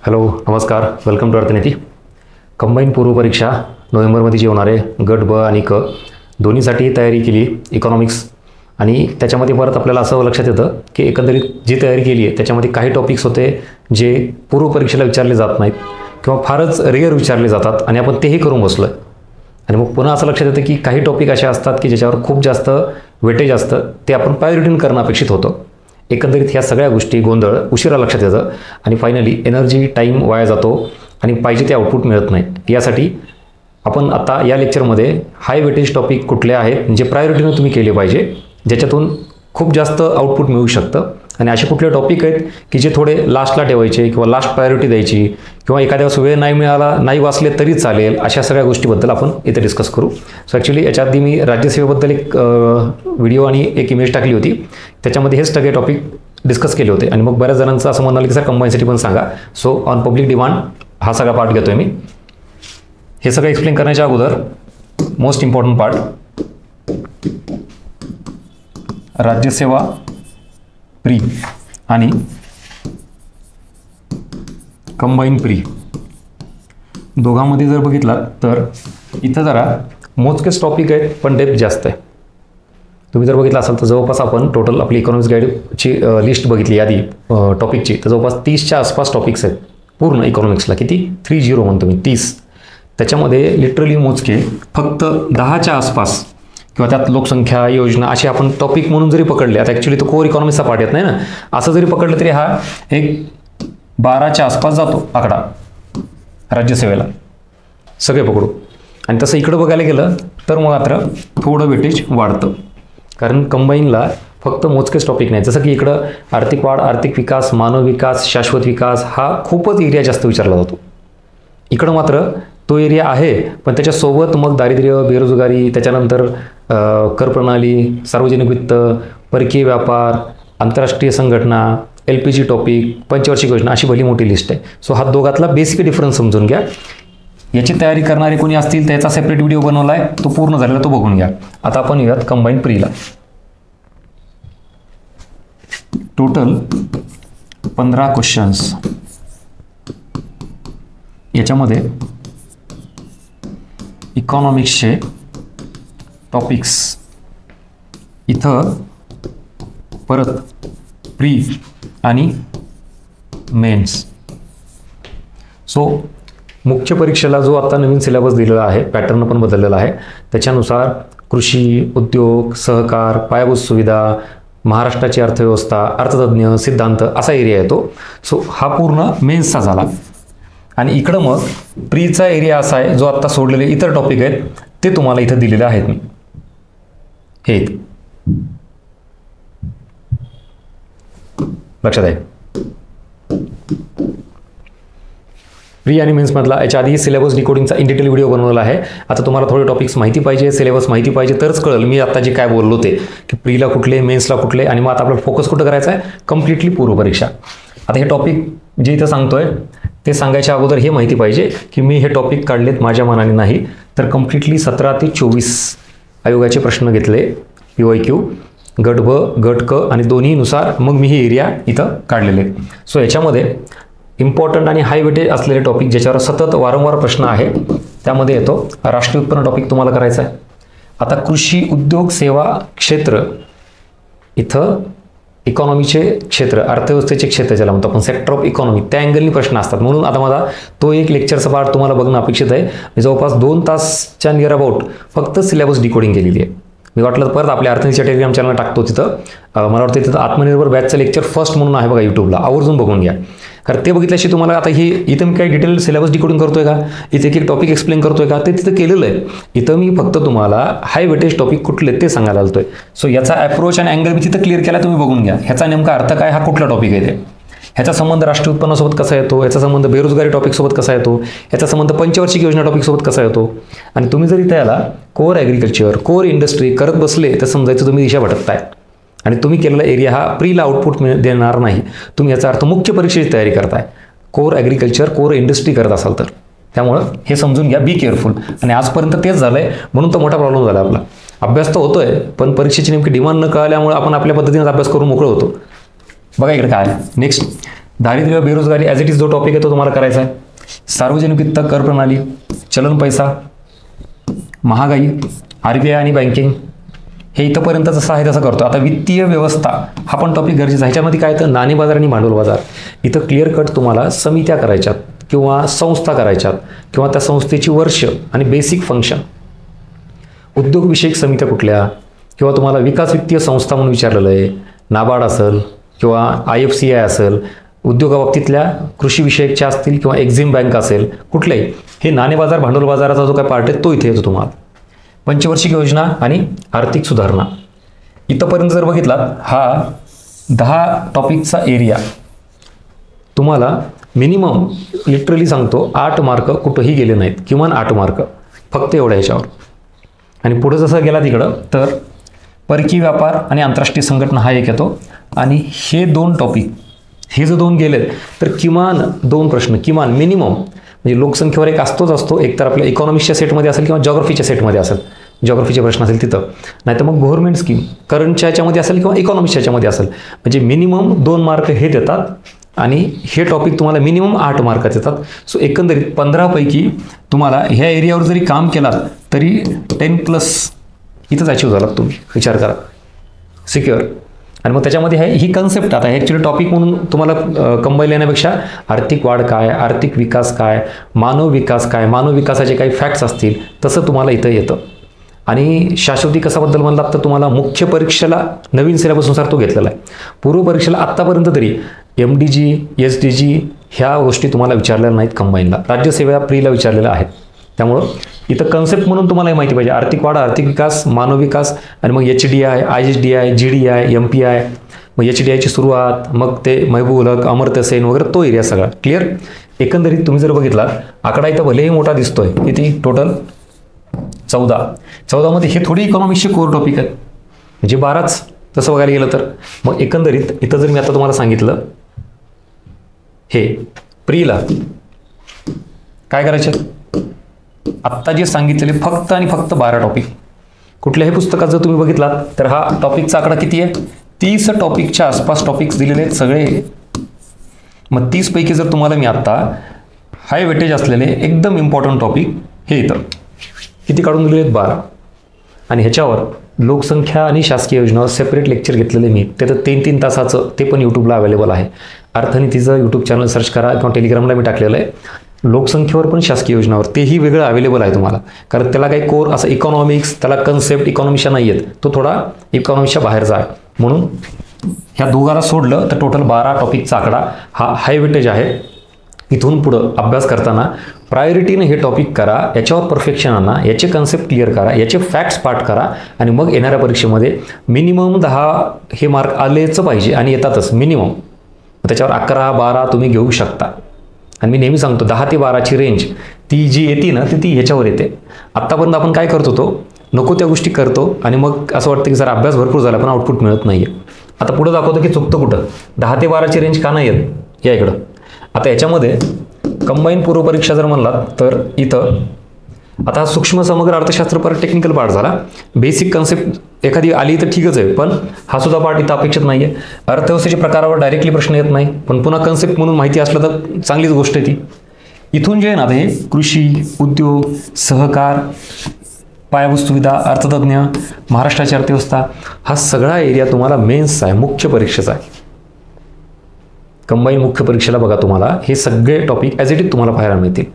Hello नमस्कार, welcome to अर्थनीती. Combine पूर्व परीक्षा नोव्हेंबरमध्ये जी होणार आहे, गट ब आणि क दोन्हीसाठी तयारी केली इकॉनॉमिक्स. आणि त्याच्यामध्ये परत आपल्याला असं लक्षात येतं की एकंदरीत जी तयारी केली आहे त्याच्यामध्ये काही टॉपिक्स होते जे पूर्व परीक्षेला विचारले जात नाहीत किंवा फारच रेअर विचारले जातात आणि आपण तेही करून बसलो आहे. आणि मग पुन्हा असं लक्षात येतं की काही टॉपिक असे असतात की ज्याच्यावर खूप जास्त वेटेज असतं, ते आपण प्रायोरिटीने करणं अपेक्षित होतं. एकंदरीत ह्या सगळ्या गोष्टी गोंधळ उशिरा लक्षात येतं आणि फायनली एनर्जी टाईम वाया जातो आणि पाहिजे ते आउटपुट मिळत नाही. यासाठी आपण आता या लेक्चरमध्ये हाय वेटेज टॉपिक कुठले आहेत जे प्रायोरिटीने तुम्ही केले पाहिजे, ज्याच्यातून खूप जास्त आउटपुट मिळू शकतं, आणि असे कुठले टॉपिक आहेत की जे थोडे लास्टला ठेवायचे किंवा लास्ट प्रायोरिटी द्यायची किंवा एखाद्या वेळेस वेळ नाही मिळाला, नाही वाचले तरी चालेल, अशा सगळ्या गोष्टीबद्दल आपण इथे डिस्कस करू. सो ॲक्च्युली याच्या आधी मी राज्यसेवेबद्दल एक व्हिडिओ आणि एक इमेज टाकली होती, त्याच्यामध्ये हेच सगळे टॉपिक डिस्कस केले होते. आणि मग बऱ्याच जणांचं असं म्हणालं की सर कंबाईनसाठी पण सांगा. सो ऑन पब्लिक डिमांड हा सगळा पार्ट घेतो आहे मी. हे सगळं एक्सप्लेन करण्याच्या अगोदर मोस्ट इम्पॉर्टंट पार्ट, राज्यसेवा प्री आणि कंबाईन प्री दोघांमध्ये जर बघितला तर इथं जरा मोजकेच टॉपिक आहेत पण डेप्थ जास्त आहे. तुम्ही जर बघितलं असाल तर जवळपास आपण टोटल आपली इकॉनॉमिक्स गाईडची लिस्ट बघितली आधी टॉपिकची, तर जवळपास 30च्या आसपास टॉपिक्स आहेत पूर्ण इकॉनॉमिक्सला. किती? 30 म्हणतो मी, 30. त्याच्यामध्ये लिटरली मोजके फक्त 10च्या आसपास किंवा त्यात लोकसंख्या योजना असे आपण टॉपिक म्हणून जरी पकडले, आता ॲक्च्युली तो कोर इकॉनॉमिक्सचा पार्ट येत नाही ना, असं जरी पकडलं तरी हा एक 12च्या आसपास जातो आकडा राज्यसेवेला, सगळे पकडू. आणि तसं इकडं बघायला गेलं तर मात्र थोडं वेटेज वाढतं, कारण कंबाईनला फक्त मोजकेच टॉपिक नाही. जसं की इकडं आर्थिक वाढ, आर्थिक विकास, मानव विकास, शाश्वत विकास हा खूपच एरिया जास्त विचारला जातो. इकडं मात्र तो एरिया आहे, पण त्याच्यासोबत मग दारिद्र्य, बेरोजगारी, त्याच्यानंतर करप्रणाली, सार्वजनिक वित्त, परकीय व्यापार, आंतरराष्ट्रीय संघटना, LPG टॉपिक, पंचवार्षिक योजना, अशी भली मोठी लिस्ट आहे. सो हा दोघातला बेसिक डिफरन्स समजून घ्या. याची तयारी करणारे कोणी असतील त्याचा सेपरेट व्हिडिओ बनवला आहे, तो पूर्ण झालेला तो बघून घ्या. आता आपण येऊयात कंबाईन प्रीला. Total 15 questions. याच्यामध्ये इकॉनॉमिक्सचे टॉपिक्स इथं परत प्री आणि मेन्स. सो मुख्य परीक्षेला जो आता नवीन सिलेबस दिलेला आहे, पॅटर्न पण बदललेला आहे, त्याच्यानुसार कृषी, उद्योग, सहकार, पायाभूत सुविधा, महाराष्ट्राची अर्थव्यवस्था, अर्थतज्ञ, सिद्धांत असा एरिया येतो. सो हा पूर्ण मेन्सचा झाला. आणि इकडं मग प्रीचा एरिया असा आहे जो आत्ता सोडलेले इतर टॉपिक आहेत ते तुम्हाला इथं दिलेले आहेत मी. हे लक्षात आहे. प्री आणि मेन्समधला याच्या आधी सिलेबस डिकोडिंगचा इन डिटेल व्हिडिओ बनवलेला आहे. आता तुम्हाला थोडे टॉपिक्स माहिती पाहिजे, सिलेबस माहिती पाहिजे तरच कळेल मी आता जे काय बोललो ते, की प्रीला कुठले, मेन्सला कुठले, आणि मग आता आपल्याला फोकस कुठं करायचा आहे, कम्प्लिटली पूर्व परीक्षा. आता हे टॉपिक जे इथं सांगतोय ते सांगायच्या अगोदर हे माहिती पाहिजे की मी हे टॉपिक काढलेत माझ्या मनाने नाही, तर कम्प्लिटली 17 ते 24 आयोगाचे प्रश्न घेतले, PYQ, गट ब, गट क आणि दोन्हीनुसार मग मी हे एरिया इथं काढलेले. सो याच्यामध्ये इम्पॉर्टंट आणि हाय वेटेज असलेले टॉपिक ज्याच्यावर सतत वारंवार प्रश्न आहे, त्यामध्ये येतो राष्ट्रीय उत्पन्न टॉपिक तुम्हाला करायचा आहे. आता कृषी, उद्योग, सेवा क्षेत्र, इथं इकॉनॉमीचे क्षेत्र, अर्थव्यवस्थेचे क्षेत्र ज्याला म्हणतो आपण सेक्टर ऑफ इकॉनॉमी, त्या अँगलनी प्रश्न असतात. म्हणून आता माझा तो एक लेक्चरचा पार्ट तुम्हाला बघणं अपेक्षित आहे. मी जवळपास 2 तासच्या नियर अबाउट फक्त सिलेबस डिकोडिंग केलेली आहे. मी वाटलं परत आपल्या अर्थनीतीच्या टेलिग्राम चॅनलला टाकतो. तिथं मला वाटतं तिथं आत्मनिर्भर बॅचचं लेक्चर फर्स्ट म्हणून आहे बघा यूट्यूबला, आवर्जून बघून घ्या. कारण ते बघितल्याशी तुम्हाला आता ही इथं मी काही डिटेल सिलेबस डिकोडिंग करतोय का, इथे एक टॉपिक एक्सप्लेन करतोय का, ते तिथं केलेलं आहे. इथं मी फक्त तुम्हाला हाय वेटेज टॉपिक कुठले ते सांगायला आलतोय. सो याचा अप्रोच आणि अँगल मी तिथं क्लिअर केला, तुम्ही बघून घ्या. ह्याचा नेमका अर्थ काय, हा कुठला टॉपिक आहे ते, ह्याचा संबंध राष्ट्रीय उत्पन्नासोबत कसा येतो, ह्याचा संबंध बेरोजगारी टॉपिकसोबत कसा येतो, ह्याचा संबंध पंचवार्षिक योजना टॉपिकसोबत कसा येतो. आणि तुम्ही जर इथं याला कोर ॲग्रिकल्चर, कोर इंडस्ट्री करत बसले तर समजायचं तुम्ही दिशा भटकताय आणि तुम्ही केलेला एरिया हा प्रीला आउटपुट देणार नाही. तुम्ही याचा अर्थ मुख्य परीक्षेची तयारी करताय, कोर ॲग्रिकल्चर, कोर इंडस्ट्री करत असाल तर. त्यामुळं हे समजून घ्या, बी केअरफुल. आणि आजपर्यंत तेच झालं आहे, म्हणून तो मोठा प्रॉब्लेम झाला आपला. अभ्यास तर होतोय पण परीक्षेची नेमकी डिमांड न कळल्यामुळे आपण आपल्या पद्धतीने अभ्यास करून मोकळं होतो. बघा इकडे काय नेक्स्ट दारिद्र्य बेरोजगारी ॲज इट इज जो टॉपिक आहे तो तुम्हाला करायचा आहे. सार्वजनिक वित्त, कर प्रणाली, चलन पैसा, महागाई, RBI आणि बँकिंग, हे इथंपर्यंत जसं आहे तसं करतो. आता वित्तीय व्यवस्था हा पण टॉपिक गरजेचा आहे. ह्याच्यामध्ये काय तर नाणे बाजार आणि भांडवल बाजार, इथं क्लिअर कट तुम्हाला समित्या करायच्यात किंवा संस्था करायच्यात किंवा त्या संस्थेची वर्ष आणि बेसिक फंक्शन, उद्योगविषयक समित्या कुठल्या, किंवा तुम्हाला विकास वित्तीय संस्था म्हणून विचारलेलं आहे, नाबार्ड असेल किंवा IFCI असेल, उद्योगाबाबतीतल्या कृषीविषयकच्या असतील किंवा एक्झिम बँक असेल, कुठल्याही हे नाणे बाजार भांडवल बाजाराचा जो काय पार्ट आहे तो इथे येतो तुम्हाला. पंचवार्षिक योजना आणि आर्थिक सुधारणा, इथंपर्यंत जर बघितलात हा 10 टॉपिकचा एरिया तुम्हाला मिनिमम लिटरली सांगतो 8 मार्क कुठंही गेले नाहीत, किमान 8 मार्क फक्त एवढ्या ह्याच्यावर. आणि पुढे जसं गेला तिकडं तर परकीय व्यापार आणि आंतरराष्ट्रीय संघटना हा एक येतो. आणि हे 2 टॉपिक, हे जर 2 गेले तर किमान 2 प्रश्न, किमान मिनिमम, म्हणजे लोकसंख्येवर एक असतो, एक तर आपल्या इकॉनॉमिक्सच्या सेटमध्ये असेल किंवा जॉग्रफीच्या सेटमध्ये असेल, जॉग्रफीचे प्रश्न असेल तिथं, नाही तर मग गव्हर्नमेंट स्कीम करंटच्या ह्याच्यामध्ये असेल किंवा इकॉनॉमिक्सच्या ह्याच्यामध्ये असेल, म्हणजे मिनिमम 2 मार्क हे देतात. आणि हे टॉपिक तुम्हाला मिनिमम 8 मार्कात येतात. सो एकंदरीत 15 पैकी तुम्हाला ह्या एरियावर जरी काम केलात तरी 10+ इथंच अचीव्ह झालात तुम्ही, विचार करा, सिक्युअर. आणि मग त्याच्यामध्ये ही कन्सेप्ट आता ॲक्च्युली टॉपिक म्हणून तुम्हाला कंबाईल येण्यापेक्षा आर्थिक वाढ काय, आर्थिक विकास काय, मानव विकास काय, मानव विकासाचे काही फॅक्ट्स असतील तसं तुम्हाला इथं येतं. आणि शाश्वती कसाबद्दल म्हणलात तर तुम्हाला मुख्य परीक्षेला नवीन सिलेबसनुसार तो घेतलेला आहे. पूर्व परीक्षेला आत्तापर्यंत तरी MDG, SDG ह्या गोष्टी तुम्हाला विचारलेल्या नाहीत कंबाईनला, राज्यसेवा प्रीला विचारलेल्या आहेत. त्यामुळं इथं कन्सेप्ट म्हणून तुम्हाला हे माहिती पाहिजे, आर्थिक वाढ, आर्थिक विकास, मानव विकास, आणि मग HDI, ISDI, GDI, MPI, मग HDIची सुरुवात, मग ते महबूब उल हक, अमर्त्य सेन वगैरे तो एरिया सगळा क्लिअर. एकंदरीत तुम्ही जर बघितला आकडा इथं भलेही मोठा दिसतोय, किती टोटल 14 मध्ये हे थोडी इकॉनॉमिक्सचे कोर टॉपिक आहेत, म्हणजे 12च तसं बघायला गेलं तर. मग एकंदरीत इथं जर मी आता तुम्हाला सांगितलं हे प्रीला काय करायचे, आत्ता जे सांगितलेले फक्त आणि फक्त 12 टॉपिक, कुठल्याही पुस्तकात जर तुम्ही बघितलात तर हा टॉपिकचा आकडा किती आहे, 30 टॉपिकच्या आसपास टॉपिक्स दिलेले आहेत सगळे. मग 30 पैकी जर तुम्हाला मी आत्ता हाय वेटेज असलेले एकदम इम्पॉर्टंट टॉपिक हे इथं किती काढून दिलेले आहेत, 12. आणि ह्याच्यावर लोकसंख्या आणि शासकीय योजनावर सेपरेट लेक्चर घेतलेले मी, ते तर 3-3 तासाचं, ते पण यूट्यूबला अवेलेबल आहे. अर्थनीतीचं यूट्यूब चॅनल सर्च करा किंवा टेलिग्रामला मी टाकलेलं आहे. लोकसंख्येवर पण शासकीय योजनावर तेही वेगळं अवेलेबल आहे तुम्हाला, कारण त्याला काही कोर असं इकॉनॉमिक्स, त्याला कन्सेप्ट इकॉनॉमिक्सच्या नाही आहेत, तो थोडा इकॉनॉमिक्सच्या बाहेरचा आहे. म्हणून ह्या दोघाला सोडलं तर टोटल 12 टॉपिकचा आकडा हा हाय वेटेज आहे. इथून पुढं अभ्यास करताना प्रायोरिटीने हे टॉपिक करा, याच्यावर परफेक्शन आणा, याचे कन्सेप्ट क्लिअर करा, याचे फॅक्ट्स पाठ करा, आणि मग येणाऱ्या परीक्षेमध्ये मिनिमम 10 हे मार्क आलेच पाहिजे, आणि येतातच मिनिमम. त्याच्यावर 11-12 तुम्ही घेऊ शकता. आणि मी नेहमी सांगतो 10 ते 12ची रेंज ती जी येते ना ती ह्याच्यावर येते. आत्तापर्यंत आपण काय करतो, तो नको त्या गोष्टी करतो आणि मग असं वाटतं की जर अभ्यास भरपूर झाला पण आउटपुट मिळत नाही आहे. आता पुढं दाखवतो की चुकतं कुठं, 10 ते 12ची रेंज का नाही येत या इकडं. आता याच्यामध्ये कंबाईन पूर्व परीक्षा जर म्हणलात तर इथं आता सूक्ष्म समग्र अर्थशास्त्र पर टेक्निकल पार्ट झाला, बेसिक कन्सेप्ट एखादी आली तर ठीकच आहे, पण हा सुद्धा पार्ट इथं अपेक्षित नाही आहे. अर्थव्यवस्थेच्या प्रकारावर डायरेक्टली प्रश्न येत नाही, पण पुन्हा कन्सेप्ट म्हणून माहिती असलं तर चांगलीच गोष्ट आहे ती. इथून जे आहे ना हे कृषी, उद्योग, सहकार, पायाभूत सुविधा, अर्थतज्ञ, महाराष्ट्राची अर्थव्यवस्था, हा सगळा एरिया तुम्हाला मेन्सचा आहे, मुख्य परीक्षेचा आहे. कंबाईन मुख्य परीक्षेला बघा तुम्हाला हे सगळे टॉपिक ॲज इट इज तुम्हाला पाहायला मिळतील.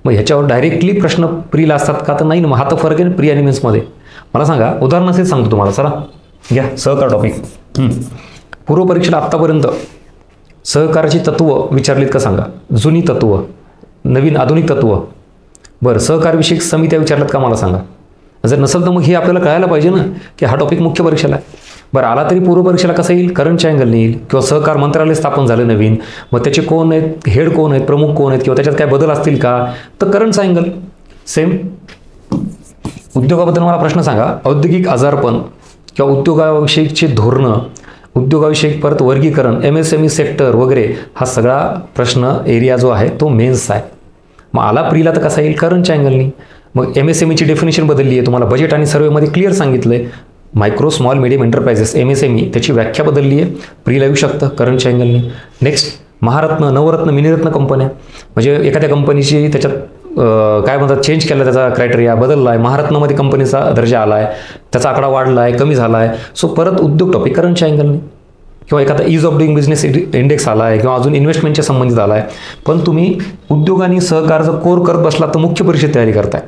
मग ह्याच्यावर डायरेक्टली प्रश्न प्रीला असतात का तर नाही ना, मग हा तर फरक आहे प्री आणि मेन्समध्ये. मला सांगा, उदाहरणासहित सांगतो तुम्हाला, चला घ्या सहकार टॉपिक. पूर्व परीक्षेला आत्तापर्यंत सहकाराची तत्व विचारलीत का सांगा, जुनी तत्व, नवीन आधुनिक तत्व. बरं, सहकारविषयक समित्या विचारल्यात का मला सांगा. जर नसेल तर मग हे आपल्याला कळायला पाहिजे ना की हा टॉपिक मुख्य परीक्षेला आहे. बरं, आला तरी पूर्व परीक्षेला कसं येईल, करंटच्या अँगलने येईल, किंवा सहकार मंत्रालय स्थापन झालं नवीन, मग त्याचे कोण आहेत, हेड कोण आहेत, प्रमुख कोण आहेत, किंवा त्याच्यात काय बदल असतील का, तर करंटचा अँगल सेम. उद्योगाबद्दल मला प्रश्न सांगा, औद्योगिक आजारपण किंवा उद्योगाविषयीचे धोरणं, उद्योगाविषयी परत वर्गीकरण, MSME सेक्टर वगैरे, हा सगळा प्रश्न एरिया जो आहे तो मेन्सचा आहे. मग आला प्रीला तर कसा येईल, करंटच्या अँगलनी. मग MSMEची डेफिनेशन बदलली आहे, तुम्हाला बजेट आणि सर्वेमध्ये क्लिअर सांगितलं आहे. Micro small medium enterprises MSME त्याची व्याख्या बदलली आहे, प्रीला येऊ शकतं करंटच्या अँगलनी. नेक्स्ट महारत्न, नवरत्न, मिनिरत्न कंपन्या, म्हणजे एखाद्या कंपनीची त्याच्यात काय म्हणतात चेंज केला, त्याचा क्रायटेरिया बदलला आहे, महारत्नमध्ये कंपनीचा दर्जा आला आहे, त्याचा आकडा वाढला आहे, कमी झाला आहे. सो परत उद्योग टॉपिक करंटच्या अँगलने, किंवा एखादा ईज ऑफ डुईंग बिझनेस इंडेक्स आला आहे, किंवा अजून इन्व्हेस्टमेंटच्या संबंधित आला आहे. पण तुम्ही उद्योग आणि सहकार जर कोर करत बसला तर मुख्य परीक्षेत तयारी करताय,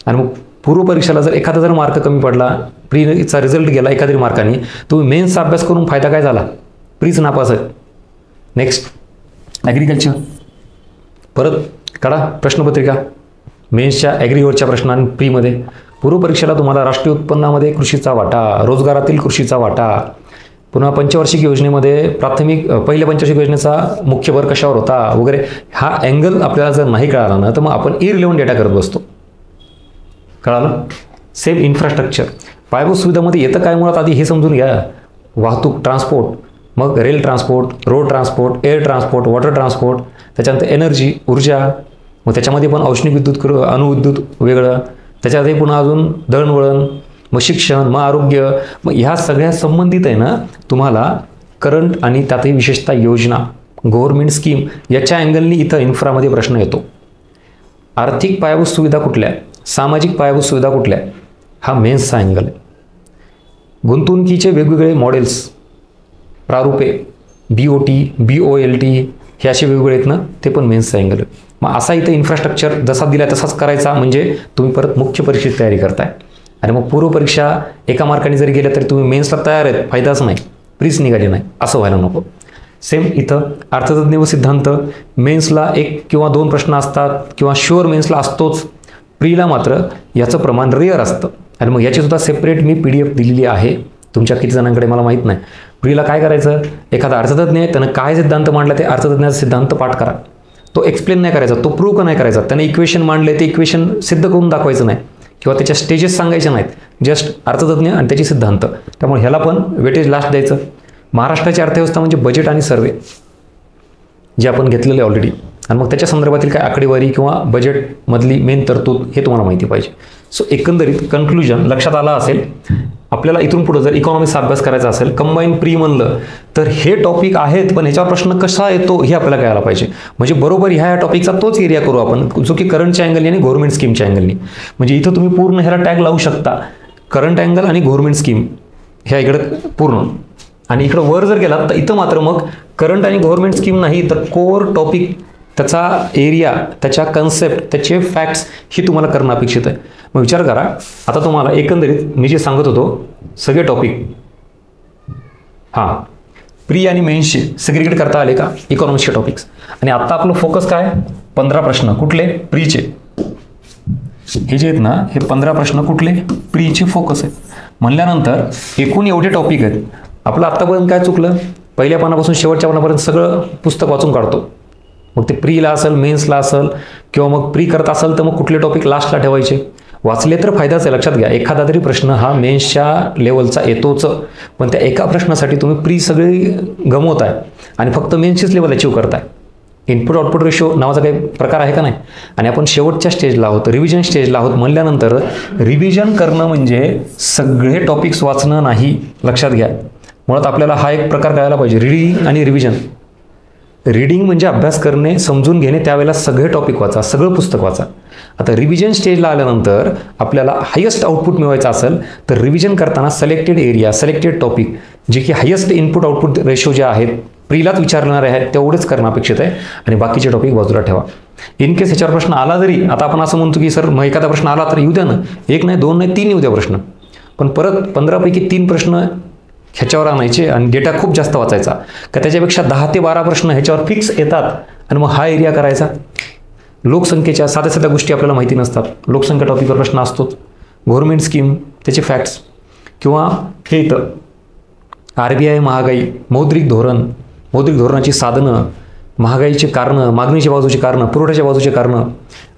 आणि मग पूर्व परीक्षेला जर एखादा जर मार्क कमी पडला, प्रीचा रिझल्ट गेला एखाद्या मार्काने, तुम्ही मेन्सचा अभ्यास करून फायदा काय झाला? प्रीच नापास आहे. नेक्स्ट ॲग्रिकल्चर, परत काढा प्रश्नपत्रिका मेन्सच्या ॲग्रीवरच्या प्रश्नां प्रीमध्ये. पूर्व परीक्षेला तुम्हाला राष्ट्रीय उत्पन्नामध्ये कृषीचा वाटा, रोजगारातील कृषीचा वाटा, पुन्हा पंचवार्षिक योजनेमध्ये पहिल्या पंचवार्षिक योजनेचा मुख्य भर कशावर होता वगैरे, हा अँगल आपल्याला जर नाही कळाला ना तर मग आपण इरिलेव्हंट डेटा करत बसतो. कळालं? सेम इन्फ्रास्ट्रक्चर, पायाभूत सुविधामध्ये येतं काय मुळात आधी हे समजून घ्या. वाहतूक, ट्रान्सपोर्ट, मग rail transport, road transport, air transport, water transport, त्याच्यानंतर एनर्जी, ऊर्जा, मग त्याच्यामध्ये पण औष्णिक विद्युत, अणुविद्युत वेगळं, त्याच्यामध्ये पुन्हा अजून दळणवळण, मग शिक्षण, मग आरोग्य, मग ह्या सगळ्या संबंधित आहे ना तुम्हाला करंट, आणि त्यातही विशेषतः योजना, गव्हर्नमेंट स्कीम याच्या अँगलनी इथं इन्फ्रामध्ये प्रश्न येतो. आर्थिक पायाभूत सुविधा कुठल्या, सामाजिक पायाभूत सुविधा कुठल्या, हा मेन्सचा अँगल आहे. गुंतवणुकीचे वेगवेगळे मॉडेल्स, प्रारूपे, BOT, BOLT हे असे वेगवेगळे आहेत ना, ते पण मेन्सचा अँगल आहे. मग असा इथं इन्फ्रास्ट्रक्चर जसा दिला तसाच करायचा, म्हणजे तुम्ही परत मुख्य परीक्षेत तयारी करताय. आणि मग पूर्व परीक्षा एका मार्काने जरी गेल्या तरी तुम्ही मेन्सला तयार आहेत, फायदाच नाही, प्रीच निघाली नाही, असं व्हायला नको. सेम इथं अर्थतज्ञ व सिद्धांत, मेन्सला 1 किंवा 2 प्रश्न असतात, किंवा शुअर मेन्सला असतोच. प्रीला मात्र याचं प्रमाण रेअर असतं, आणि मग याची सुद्धा सेपरेट मी PDF दिलेली आहे. तुमच्या किती जणांकडे मला माहीत नाही. प्रीला काय करायचं, एखादा अर्थतज्ञ आहे त्यानं काय सिद्धांत मांडला ते अर्थतज्ञाचा सिद्धांत पाठ करा. तो एक्सप्लेन नाही करायचा, तो प्रूव्ह नाही करायचा. त्याने इक्वेशन मांडले ते इक्वेशन सिद्ध करून दाखवायचं नाही, किंवा त्याच्या स्टेजेस सांगायचे नाहीत, जस्ट अर्थतज्ञ आणि त्याची सिद्धांत. त्यामुळे ह्याला पण वेटेज लास्ट द्यायचं. महाराष्ट्राची अर्थव्यवस्था म्हणजे बजेट आणि सर्वे जे आपण घेतलेले ऑलरेडी, आणि मग त्याच्या संदर्भातील काय आकडेवारी किंवा बजेटमधली मेन तरतूद हे तुम्हाला माहिती पाहिजे. सो एकंदरीत कन्क्लुजन लक्षात आलं असेल. आपल्याला इथून पुढे जर इकॉनॉमिक्सचा अभ्यास करायचा असेल, कंबाईन प्री म्हणलं तर हे टॉपिक आहेत, पण ह्याच्यावर प्रश्न कसा येतो हे आपल्याला कळायला पाहिजे. म्हणजे बरोबर ह्या टॉपिकचा तोच एरिया करू आपण, जो की करंटच्या अँगलनी आणि गव्हर्नमेंट स्कीमच्या अँगलनी. म्हणजे इथं तुम्ही पूर्ण ह्याला टॅग लावू शकता, करंट अँगल आणि गव्हर्नमेंट स्कीम ह्या इकडं पूर्ण. आणि इकडं वर जर गेलात तर इथं मात्र मग करंट आणि गव्हर्नमेंट स्कीम नाही, तर कोर टॉपिक, त्याचा एरिया, त्याच्या कन्सेप्ट, त्याचे फॅक्ट्स ही तुम्हाला करणं अपेक्षित आहे. मग विचार करा, आता तुम्हाला एकंदरीत मी जे सांगत होतो सगळे टॉपिक प्री आणि मेन्सचे सेग्रिगेट करता आले का, इकॉनॉमिक्सचे टॉपिक्स. आणि आता आपलं फोकस काय, 15 प्रश्न कुठले, प्रीचे. हे जे आहेत ना, हे 15 प्रश्न कुठले, प्रीचे फोकस आहेत. म्हणल्यानंतर एकूण एवढे टॉपिक आहेत. आपलं आत्तापर्यंत काय चुकलं, पहिल्या पानापासून शेवटच्या पानापर्यंत सगळं पुस्तक वाचून काढतो. मग ते प्रीला असेल, मेन्सला असेल, किंवा मग प्री करत असेल तर मग कुठले टॉपिक लास्टला ठेवायचे. वाचले तर फायदाच आहे. लक्षात घ्या, एखादा तरी प्रश्न हा मेन्सच्या लेवलचा येतोच, पण त्या एका प्रश्नासाठी तुम्ही प्री सगळी गमवताय आणि फक्त मेन्सचीच लेवल अचीव करताय. इनपुट आउटपुट रेशो नावाचा काही प्रकार आहे का नाही. आणि आपण शेवटच्या स्टेजला आहोत, रिव्हिजन स्टेजला आहोत. म्हणल्यानंतर रिव्हिजन करणं म्हणजे सगळे टॉपिक्स वाचणं नाही. लक्षात घ्या, मुळात आपल्याला हा एक प्रकार कळायला पाहिजे, रीडिंग आणि रिव्हिजन. रीडिंग म्हणजे अभ्यास करणे, समजून घेणे, त्यावेळेला सगळे टॉपिक वाचा, सगळं पुस्तक वाचा. आता रिव्हिजन स्टेजला आल्यानंतर आपल्याला हायेस्ट आउटपुट मिळवायचं असेल तर रिव्हिजन करताना सिलेक्टेड एरिया, सिलेक्टेड टॉपिक जे की हायेस्ट इनपुट आउटपुट रेशो जे आहेत, प्रीलाच विचारणारे आहेत तेवढेच करणं अपेक्षित आहे, आणि बाकीचे टॉपिक बाजूला ठेवा. इन केस ह्याच्यावर प्रश्न आला जरी, आता आपण असं म्हणतो की सर मग एखादा प्रश्न आला तर येऊ द्या ना, 1 नाही 2 नाही 3 येऊ द्या प्रश्न, पण परत 15 पैकी 3 प्रश्न ह्याच्यावर आणायचे आणि डेटा खूप जास्त वाचायचा का, त्याच्यापेक्षा 10 ते 12 प्रश्न ह्याच्यावर फिक्स येतात आणि मग हा एरिया करायचा. लोकसंख्येच्या साध्या साध्या गोष्टी आपल्याला माहिती नसतात, लोकसंख्या टॉपिकवर प्रश्न असतोच. गव्हर्नमेंट स्कीम, त्याचे फॅक्ट्स, किंवा हे इथं RBI महागाई, मौद्रिक धोरण, मौद्रिक धोरणाची साधनं, महागाईची कारणं, मागणीच्या बाजूची कारणं, पुरवठ्याच्या बाजूची कारणं,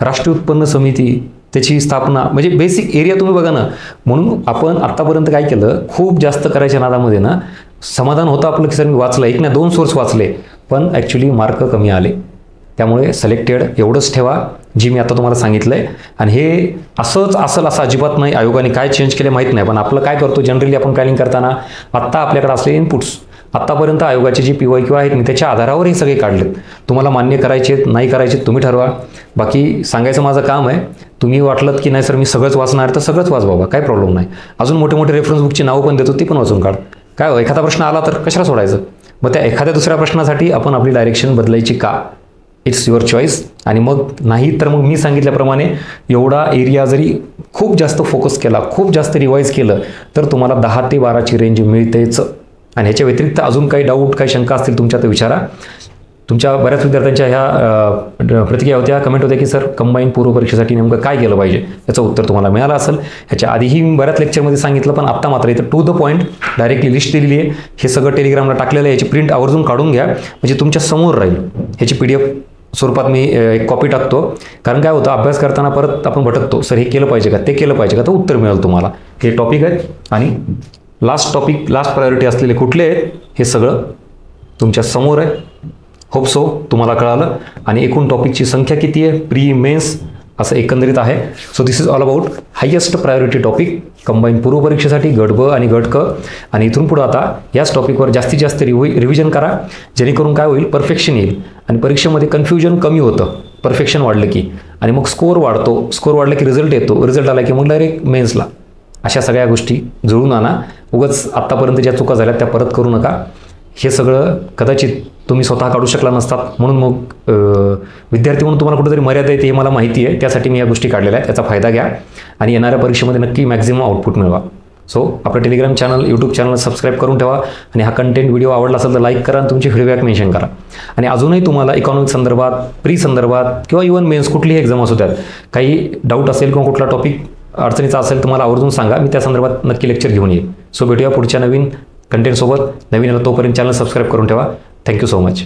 राष्ट्रीय उत्पन्न समिती, त्याची स्थापना, म्हणजे बेसिक एरिया तुम्ही बघा ना. म्हणून आपण आत्तापर्यंत काय केलं, खूप जास्त करायच्या नादामध्ये ना समाधान होतं आपलं की सर मी वाचलं, 1 नाही 2 सोर्स वाचले, पण ॲक्च्युली मार्क कमी आले. त्यामुळे सिलेक्टेड एवढंच ठेवा जी मी आता तुम्हाला सांगितलं आहे. आणि हे असंच असेल असं अजिबात नाही, आयोगाने काय चेंज केले माहीत नाही, पण आपलं काय करतो जनरली आपण प्लॅनिंग करताना आत्ता आपल्याकडे असले इनपुट्स आत्तापर्यंत आयोगाचे जे PYQ आहेत मी त्याच्या आधारावर हे सगळे काढलेत. तुम्हाला मान्य करायचे नाही करायचे तुम्ही ठरवा. बाकी सांगायचं माझं काम आहे. तुम्ही वाटलं की नाही सर मी सगळंच वाचणार तर सगळंच वाच बाबा, काय प्रॉब्लेम नाही. अजून मोठे मोठे रेफरन्स बुकची नावं पण देतो, ती पण वाचून काढ. काय हो, एखादा प्रश्न आला तर कशाला सोडायचं. मग त्या एखाद्या दुसऱ्या प्रश्नासाठी आपण आपली डायरेक्शन बदलायची का? It's your choice. आणि मग नाही तर मग मी सांगितल्याप्रमाणे एवढा एरिया जरी खूप जास्त फोकस केला, खूप जास्त रिवाईज केलं तर तुम्हाला 10 ते 12ची रेंज मिळतेच. आणि ह्याच्या व्यतिरिक्त अजून काही डाऊट काही शंका असतील तुमच्या तर विचारा. तुमच्या बऱ्याच विद्यार्थ्यांच्या ह्या प्रतिक्रिया होत्या, कमेंट होत्या की सर कंबाईन पूर्वपरीक्षेसाठी नेमकं काय केलं पाहिजे, याचं उत्तर तुम्हाला मिळालं असेल. ह्याच्या आधीही मी बऱ्याच लेक्चरमध्ये सांगितलं, पण आत्ता मात्र इथं to the point directly list दिलेली आहे. हे सगळं टेलिग्रामला टाकलेलं आहे. याची प्रिंट आवर्जून काढून घ्या, म्हणजे तुमच्या समोर राहील. ह्याची PDF स्वरूपात मी एक कॉपी टाकतो. कारण काय होतं, अभ्यास करताना परत आपण भटकतो, सर हे केलं पाहिजे का, ते केलं पाहिजे का, तर उत्तर मिळेल तुम्हाला. हे टॉपिक आहेत. आणि लास्ट टॉपिक, लास्ट प्रायोरिटी असलेले कुठले आहेत हे सगळं तुमच्या समोर आहे. होप सो तुम्हाला कळालं. आणि एकूण टॉपिकची संख्या किती आहे, प्री मेन्स असं एकंदरीत आहे. So this is all about highest priority topic combine पूर्वपरीक्षेसाठी गट ब आणि गट क. आणि इथून पुढं आता याच टॉपिकवर जास्तीत जास्त रिव्हिजन करा, जेणेकरून काय होईल, परफेक्शन येईल. आणि परीक्षेमध्ये कन्फ्युजन कमी होतं परफेक्शन वाढलं की. आणि मग स्कोअर वाढतो, स्कोअर वाढला की रिझल्ट येतो, रिझल्ट आला की मग डायरेक्ट मेन्सला. अशा सगळ्या गोष्टी जुळून आणा. उगाच आत्तापर्यंत ज्या चुका झाल्या त्या परत करू नका. हे सगळं कदाचित तुम्ही स्वतः काढू शकला नसतात, म्हणून मग विद्यार्थी म्हणून तुम्हाला कुठेतरी मर्यादा येते हे मला माहिती आहे. त्यासाठी मी या गोष्टी काढलेल्या आहेत. त्याचा फायदा घ्या आणि येणाऱ्या परीक्षेमध्ये नक्की मॅक्झिमम आउटपुट मिळवा. सो आपलं Telegram channel, YouTube channel subscribe करून ठेवा. आणि हा कंटेंट व्हिडिओ आवडला असेल तर लाईक करा आणि तुमची फीडबॅक मेन्शन करा. आणि अजूनही तुम्हाला इकॉनॉमिक संदर्भात, प्री संदर्भात किंवा इव्हन मेन्स कुठलीही एक्झाम असू द्यात, काही डाऊट असेल किंवा कुठला टॉपिक अडचणीचा असेल तर मला आवर्जून सांगा. मी त्या संदर्भात नक्की लेक्चर घेऊन येईल. सो भेटूया पुढच्या नवीन कंटेंटसोबत. नवीन आला तोपर्यंत चॅनल सबस्क्राईब करून ठेवा. Thank you so much.